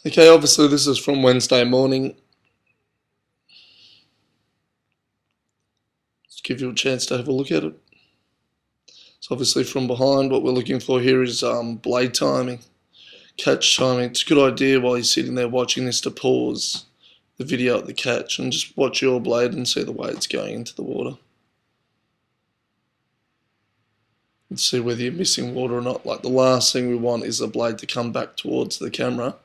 Okay, obviously this is from Wednesday morning. Let's give you a chance to have a look at it. So obviously from behind, what we're looking for here is blade timing, catch timing. It's a good idea while you're sitting there watching this to pause the video at the catch and just watch your blade and see the way it's going into the water. And see whether you're missing water or not. Like the last thing we want is the blade to come back towards the camera.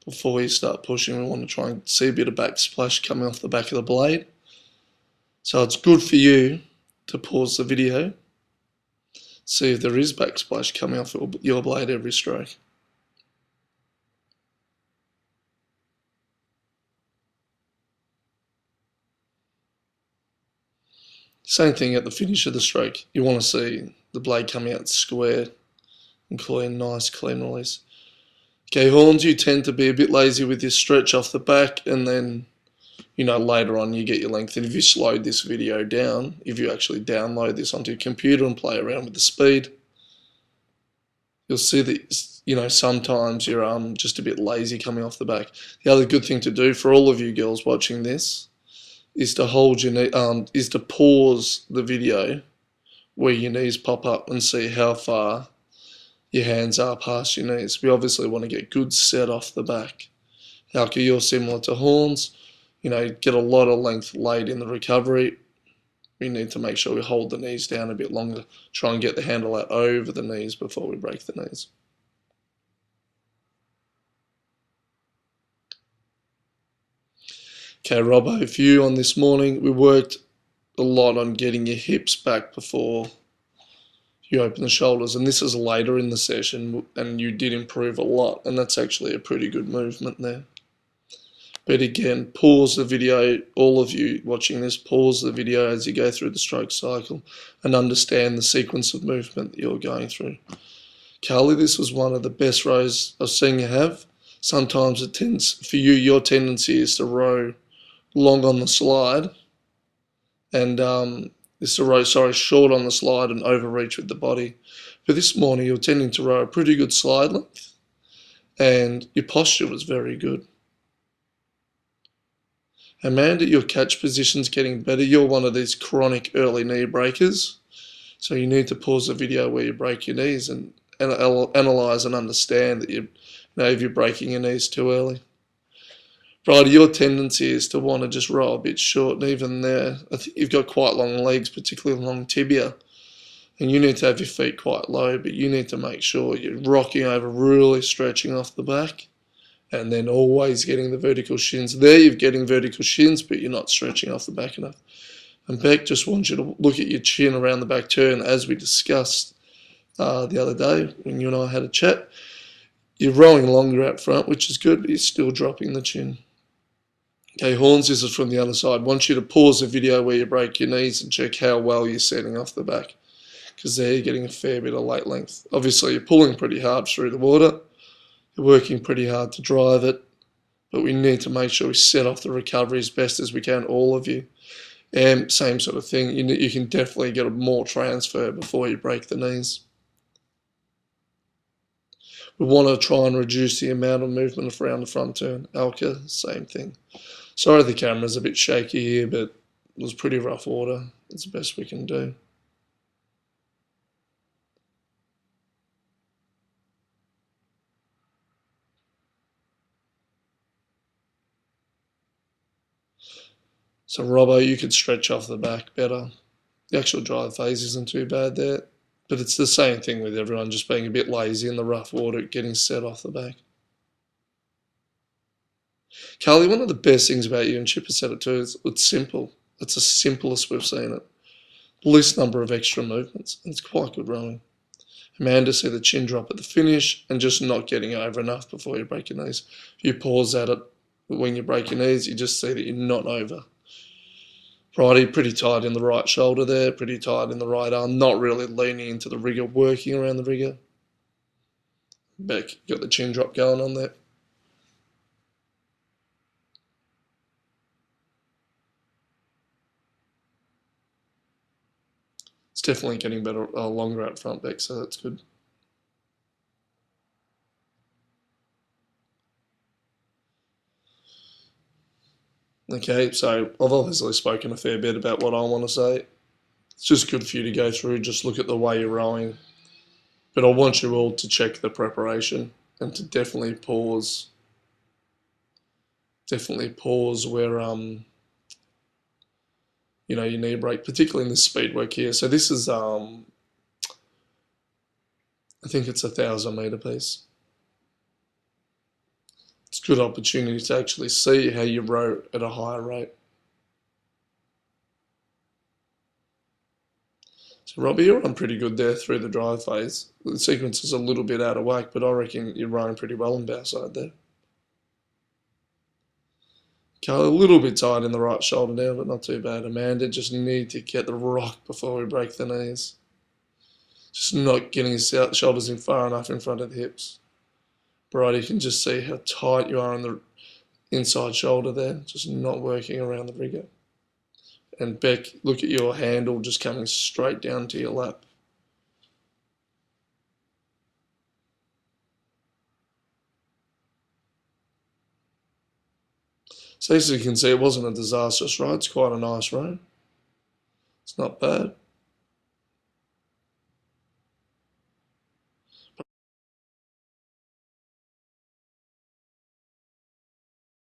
Before we start pushing, we want to try and see a bit of backsplash coming off the back of the blade. So it's good for you to pause the video, see if there is backsplash coming off your blade every stroke. Same thing at the finish of the stroke. You want to see the blade coming out square and clean, nice clean release. Okay, horns, you tend to be a bit lazy with your stretch off the back, and then later on you get your length. And if you slowed this video down, if you actually download this onto your computer and play around with the speed, you'll see that sometimes you're just a bit lazy coming off the back. The other good thing to do for all of you girls watching this is to to pause the video where your knees pop up and see how far your hands are past your knees. We obviously want to get good set off the back. Alka, you're similar to horns. Get a lot of length late in the recovery. We need to make sure we hold the knees down a bit longer. Try and get the handle out over the knees before we break the knees. Okay, Robbo, for you on this morning, we worked a lot on getting your hips back before you open the shoulders, and this is later in the session, and you did improve a lot, and that's actually a pretty good movement there. But again, pause the video, all of you watching this, pause the video as you go through the stroke cycle and understand the sequence of movement that you're going through. Carly, this was one of the best rows I've seen you have. Sometimes it tends, for you, your tendency is to row long on the slide and short on the slide and overreach with the body. But this morning you're tending to row a pretty good slide length and your posture was very good. Amanda, your catch position's getting better. You're one of these chronic early knee breakers. So you need to pause the video where you break your knees and analyse and understand that if you're breaking your knees too early. Right, your tendency is to want to just roll a bit short, and even there, I think you've got quite long legs, particularly long tibia, and you need to have your feet quite low, but you need to make sure you're rocking over, really stretching off the back, and then always getting the vertical shins. There you're getting vertical shins, but you're not stretching off the back enough. And Beck just wants you to look at your chin around the back turn, as we discussed the other day when you and I had a chat. You're rowing longer out front, which is good, but you're still dropping the chin. Okay, horns, this is from the other side. I want you to pause the video where you break your knees and check how well you're setting off the back, because there you're getting a fair bit of late length. Obviously, you're pulling pretty hard through the water. You're working pretty hard to drive it, but we need to make sure we set off the recovery as best as we can, all of you. And same sort of thing, you can definitely get a more transfer before you break the knees. We want to try and reduce the amount of movement around the front turn. Alka, same thing. Sorry the camera's a bit shaky here, but it was pretty rough water. It's the best we can do. So Robbo, you could stretch off the back better. The actual drive phase isn't too bad there, but it's the same thing with everyone, just being a bit lazy in the rough water, getting set off the back. Carly, one of the best things about you, and Chipper said it too, is it's simple. It's the simplest we've seen it. Least number of extra movements, and it's quite good rowing. Amanda, see the chin drop at the finish and just not getting over enough before you break your knees. If you pause at it when you break your knees, you just see that you're not over. Righty, pretty tight in the right shoulder there, pretty tight in the right arm, not really leaning into the rigger, working around the rigger. Beck, got the chin drop going on there. It's definitely getting better, longer out front, Beck, so that's good. Okay, so I've obviously spoken a fair bit about what I want to say. It's just good for you to go through, just look at the way you're rowing. But I want you all to check the preparation and to definitely pause where you knee break, particularly in this speed work here. So this is I think it's 1,000 meter piece. It's a good opportunity to actually see how you row at a higher rate. So Robbie, you're on pretty good there through the drive phase. The sequence is a little bit out of whack, but I reckon you're rowing pretty well on bow side there. Okay, a little bit tight in the right shoulder now, but not too bad. Amanda, just need to get the rock before we break the knees. Just not getting his shoulders in far enough in front of the hips. Right, you can just see how tight you are on the inside shoulder there, just not working around the rigger. And Beck, look at your handle just coming straight down to your lap. So as you can see, it wasn't a disastrous ride. It's quite a nice ride. It's not bad.